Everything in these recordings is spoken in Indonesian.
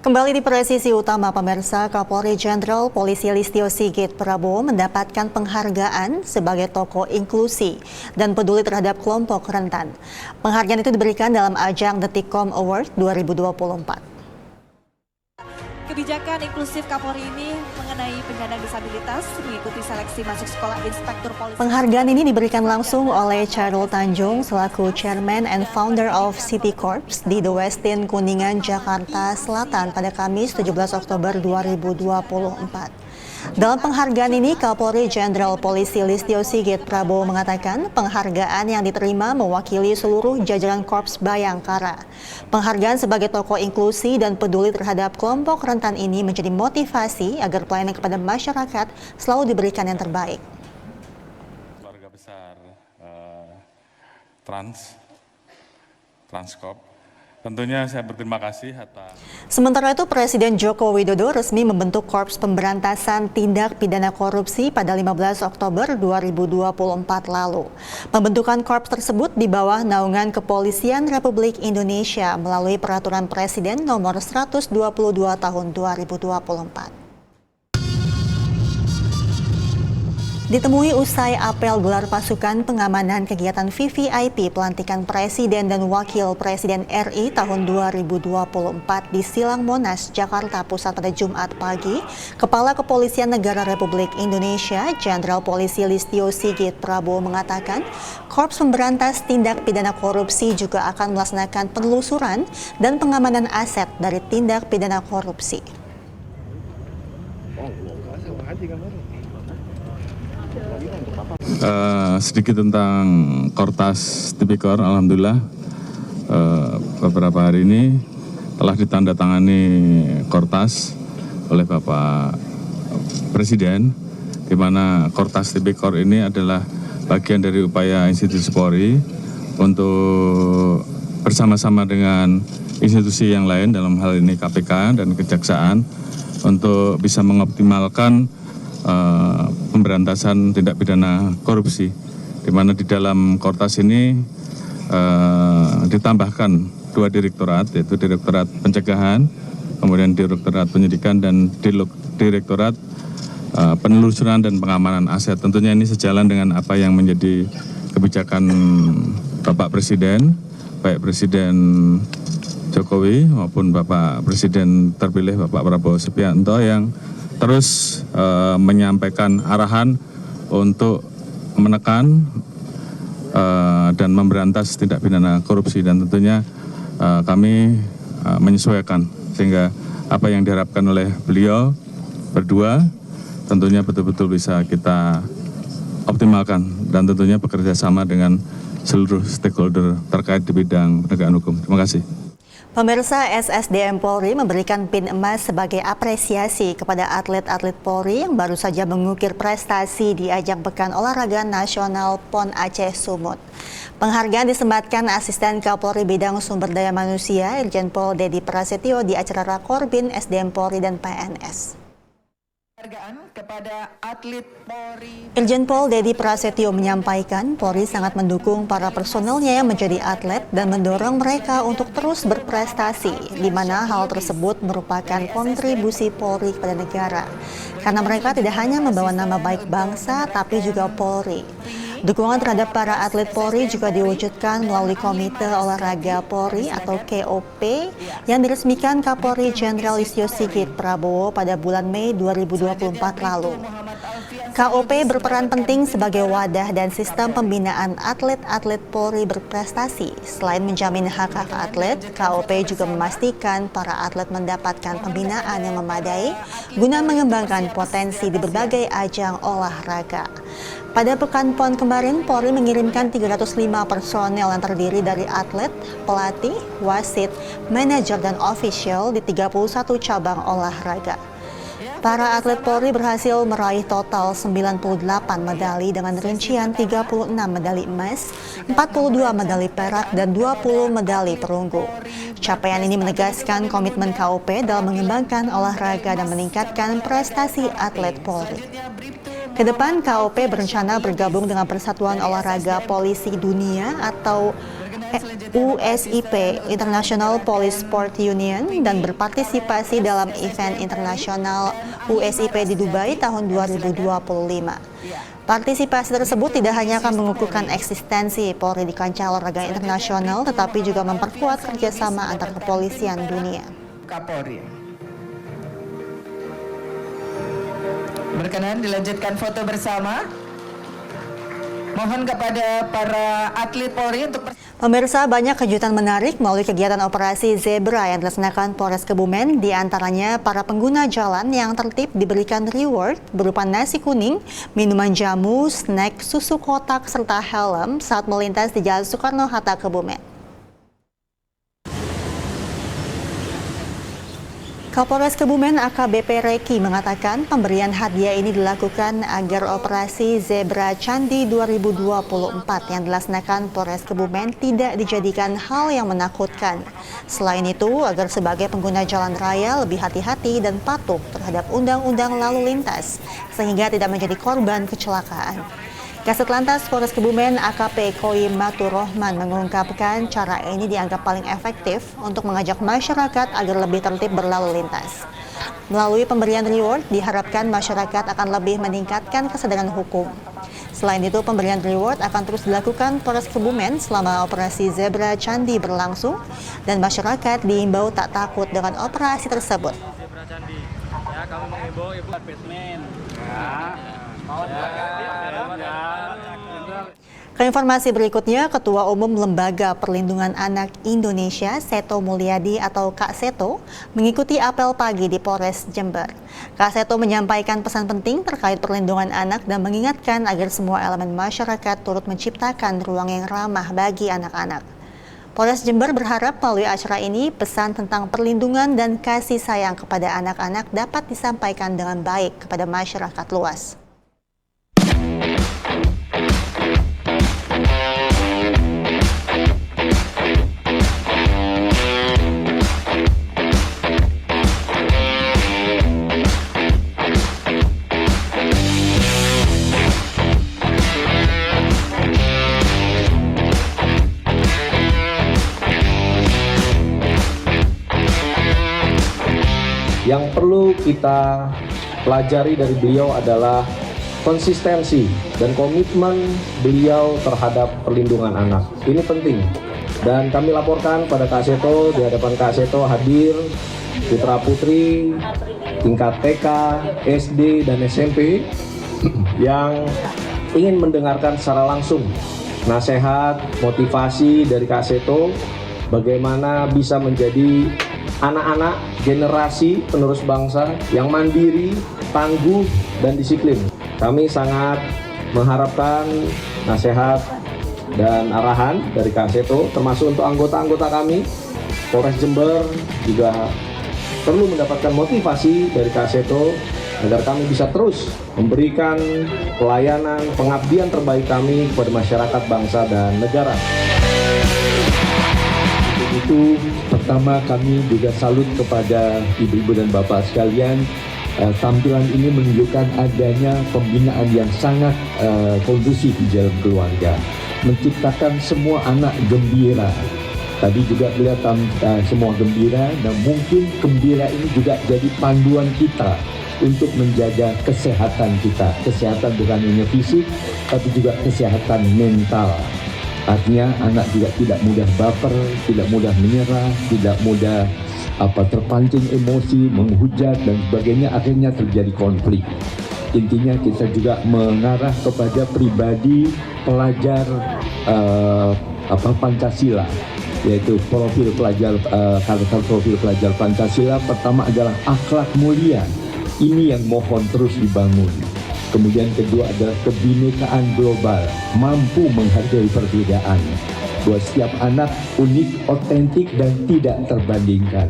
Kembali di presisi utama pemirsa, Kapolri Jenderal Polisi Listio Sigit Prabowo mendapatkan penghargaan sebagai tokoh inklusi dan peduli terhadap kelompok rentan. Penghargaan itu diberikan dalam ajang Detikcom Award 2024. Kebijakan inklusif Kapolri ini mengenai penyandang disabilitas mengikuti seleksi masuk sekolah Inspektur Polisi. Penghargaan ini diberikan langsung oleh Chairul Tanjung selaku Chairman and Founder of City Corps di The Westin Kuningan, Jakarta Selatan pada Kamis 17 Oktober 2024. Dalam penghargaan ini, Kapolri Jenderal Polisi Listio Sigit Prabowo mengatakan penghargaan yang diterima mewakili seluruh jajaran Korps Bayangkara. Penghargaan sebagai tokoh inklusi dan peduli terhadap kelompok rentan ini menjadi motivasi agar pelayanan kepada masyarakat selalu diberikan yang terbaik. Keluarga besar Transcorp. Tentunya saya berterima kasih atas. Sementara itu, Presiden Joko Widodo resmi membentuk Korps Pemberantasan Tindak Pidana Korupsi pada 15 Oktober 2024 lalu. Pembentukan Korps tersebut di bawah naungan Kepolisian Republik Indonesia melalui Peraturan Presiden Nomor 122 Tahun 2024. Ditemui usai apel gelar pasukan pengamanan kegiatan VVIP pelantikan Presiden dan Wakil Presiden RI tahun 2024 di Silang Monas, Jakarta Pusat pada Jumat pagi, Kepala Kepolisian Negara Republik Indonesia, Jenderal Polisi Listio Sigit Prabowo mengatakan, Korps Pemberantas Tindak Pidana Korupsi juga akan melaksanakan penelusuran dan pengamanan aset dari tindak pidana korupsi. Sedikit tentang Kortas Tipikor, alhamdulillah beberapa hari ini telah ditandatangani Kortas oleh Bapak Presiden, di mana Kortas Tipikor ini adalah bagian dari upaya institusi Polri untuk bersama-sama dengan institusi yang lain, dalam hal ini KPK dan Kejaksaan, untuk bisa mengoptimalkan pemberantasan tindak pidana korupsi, di mana di dalam Kortas ini ditambahkan 2 direktorat, yaitu Direktorat Pencegahan, kemudian Direktorat Penyidikan, dan Direktorat Penelusuran dan Pengamanan Aset. Tentunya ini sejalan dengan apa yang menjadi kebijakan Bapak Presiden, baik Presiden Jokowi maupun Bapak Presiden terpilih Bapak Prabowo Subianto, yang terus menyampaikan arahan untuk menekan dan memberantas tindak pidana korupsi, dan tentunya kami menyesuaikan sehingga apa yang diharapkan oleh beliau berdua tentunya betul-betul bisa kita optimalkan, dan tentunya bekerja sama dengan seluruh stakeholder terkait di bidang penegakan hukum. Terima kasih. Pemirsa, SSDM Polri memberikan PIN emas sebagai apresiasi kepada atlet-atlet Polri yang baru saja mengukir prestasi di ajang Pekan Olahraga Nasional PON Aceh Sumut. Penghargaan disematkan Asisten Kapolri Bidang Sumber Daya Manusia Irjen Pol Dedi Prasetyo di acara Rakorbin SDM Polri dan PNS. Kepada atlet Polri. Irjen Pol Dedi Prasetyo menyampaikan Polri sangat mendukung para personelnya yang menjadi atlet dan mendorong mereka untuk terus berprestasi, di mana hal tersebut merupakan kontribusi Polri kepada negara. Karena mereka tidak hanya membawa nama baik bangsa, tapi juga Polri. Dukungan terhadap para atlet Polri juga diwujudkan melalui Komite Olahraga Polri atau KOP yang diresmikan Kapolri Jenderal Listio Sigit Prabowo pada bulan Mei 2024 lalu. KOP berperan penting sebagai wadah dan sistem pembinaan atlet-atlet Polri berprestasi. Selain menjamin hak-hak atlet, KOP juga memastikan para atlet mendapatkan pembinaan yang memadai guna mengembangkan potensi di berbagai ajang olahraga. Pada Pekan PON kemarin, Polri mengirimkan 305 personel yang terdiri dari atlet, pelatih, wasit, manajer, dan ofisial di 31 cabang olahraga. Para atlet Polri berhasil meraih total 98 medali dengan rincian 36 medali emas, 42 medali perak, dan 20 medali perunggu. Capaian ini menegaskan komitmen KOP dalam mengembangkan olahraga dan meningkatkan prestasi atlet Polri. Kedepan KOP berencana bergabung dengan Persatuan Olahraga Polisi Dunia atau USIP International Police Sport Union dan berpartisipasi dalam event internasional USIP di Dubai tahun 2025. Partisipasi tersebut tidak hanya akan mengukuhkan eksistensi Polri di kancah olahraga internasional, tetapi juga memperkuat kerjasama antar kepolisian dunia. Kapolri. Berkenan dilanjutkan foto bersama. Mohon kepada para atlet Polri untuk Pemirsa, banyak kejutan menarik melalui kegiatan operasi Zebra yang dilaksanakan Polres Kebumen. Di antaranya, para pengguna jalan yang tertib diberikan reward berupa nasi kuning, minuman jamu, snack, susu kotak, serta helm saat melintas di Jalan Soekarno-Hatta, Kebumen. Kapolres Kebumen AKBP Reki mengatakan pemberian hadiah ini dilakukan agar operasi Zebra Candi 2024 yang dilaksanakan Polres Kebumen tidak dijadikan hal yang menakutkan. Selain itu, agar sebagai pengguna jalan raya lebih hati-hati dan patuh terhadap undang-undang lalu lintas, sehingga tidak menjadi korban kecelakaan. Kasat Lantas Polres Kebumen AKP Koi Matur Rohman mengungkapkan cara ini dianggap paling efektif untuk mengajak masyarakat agar lebih tertib berlalu lintas. Melalui pemberian reward, diharapkan masyarakat akan lebih meningkatkan kesadaran hukum. Selain itu, pemberian reward akan terus dilakukan Polres Kebumen selama operasi Zebra Candi berlangsung dan masyarakat diimbau tak takut dengan operasi tersebut. Zebra Candi, ya kami mengimbau ibu basement. Ke informasi berikutnya, Ketua Umum Lembaga Perlindungan Anak Indonesia, Seto Mulyadi atau Kak Seto, mengikuti apel pagi di Polres Jember. Kak Seto menyampaikan pesan penting terkait perlindungan anak dan mengingatkan agar semua elemen masyarakat turut menciptakan ruang yang ramah bagi anak-anak. Polres Jember berharap melalui acara ini, pesan tentang perlindungan dan kasih sayang kepada anak-anak dapat disampaikan dengan baik kepada masyarakat luas. Yang perlu kita pelajari dari beliau adalah konsistensi dan komitmen beliau terhadap perlindungan anak. Ini penting. Dan kami laporkan pada Kak Seto, di hadapan Kak Seto hadir putra-putri tingkat TK, SD, dan SMP yang ingin mendengarkan secara langsung nasihat, motivasi dari Kak Seto bagaimana bisa menjadi anak-anak generasi penerus bangsa yang mandiri, tangguh, dan disiplin. Kami sangat mengharapkan nasihat dan arahan dari Kak Seto, termasuk untuk anggota-anggota kami. Polres Jember juga perlu mendapatkan motivasi dari Kak Seto agar kami bisa terus memberikan pelayanan, pengabdian terbaik kami kepada masyarakat, bangsa, dan negara. Itu pertama kami juga salut kepada ibu-ibu dan bapak sekalian. Tampilan ini menunjukkan adanya pembinaan yang sangat kondusif di dalam keluarga, menciptakan semua anak gembira. Tadi juga kelihatan semua gembira, dan mungkin gembira ini juga jadi panduan kita untuk menjaga kesehatan kita. Kesehatan bukan hanya fisik, tapi juga kesehatan mental. Artinya anak juga tidak mudah baper, tidak mudah menyerah, tidak mudah terpancing emosi, menghujat dan sebagainya, akhirnya terjadi konflik. Intinya kita juga mengarah kepada pribadi pelajar Pancasila, yaitu profil pelajar karakter profil pelajar Pancasila. Pertama adalah akhlak mulia. Ini yang mohon terus dibangun. Kemudian kedua adalah kebinekaan global, mampu menghargai perbedaan. Buat setiap anak unik, otentik, dan tidak terbandingkan.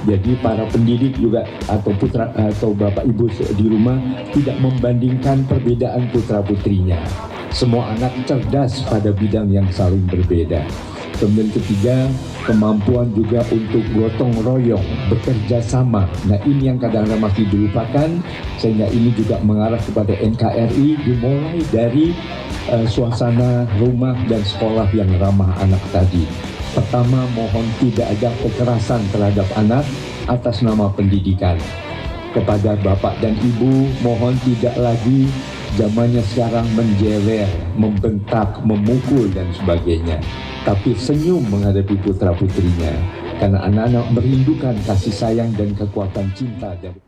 Jadi para pendidik juga atau putra atau bapak ibu di rumah tidak membandingkan perbedaan putra putrinya. Semua anak cerdas pada bidang yang saling berbeda. Kemudian ketiga, kemampuan juga untuk gotong royong, bekerja sama. Nah, ini yang kadang-kadang masih dilupakan, sehingga ini juga mengarah kepada NKRI dimulai dari suasana rumah dan sekolah yang ramah anak tadi. Pertama, mohon tidak ada kekerasan terhadap anak atas nama pendidikan. Kepada Bapak dan Ibu, mohon tidak lagi zamannya sekarang menjewer, membentak, memukul dan sebagainya. Tapi senyum menghadapi putra-putrinya. Karena anak-anak merindukan kasih sayang dan kekuatan cinta dari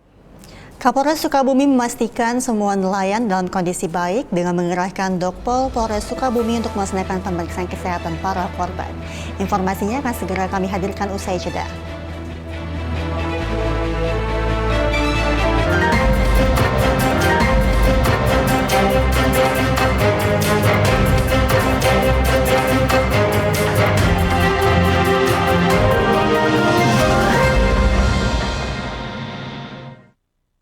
Kapolres Sukabumi memastikan semua nelayan dalam kondisi baik dengan mengerahkan Dokpol Polres Sukabumi untuk melaksanakan pemeriksaan kesehatan para korban. Informasinya akan segera kami hadirkan usai jeda.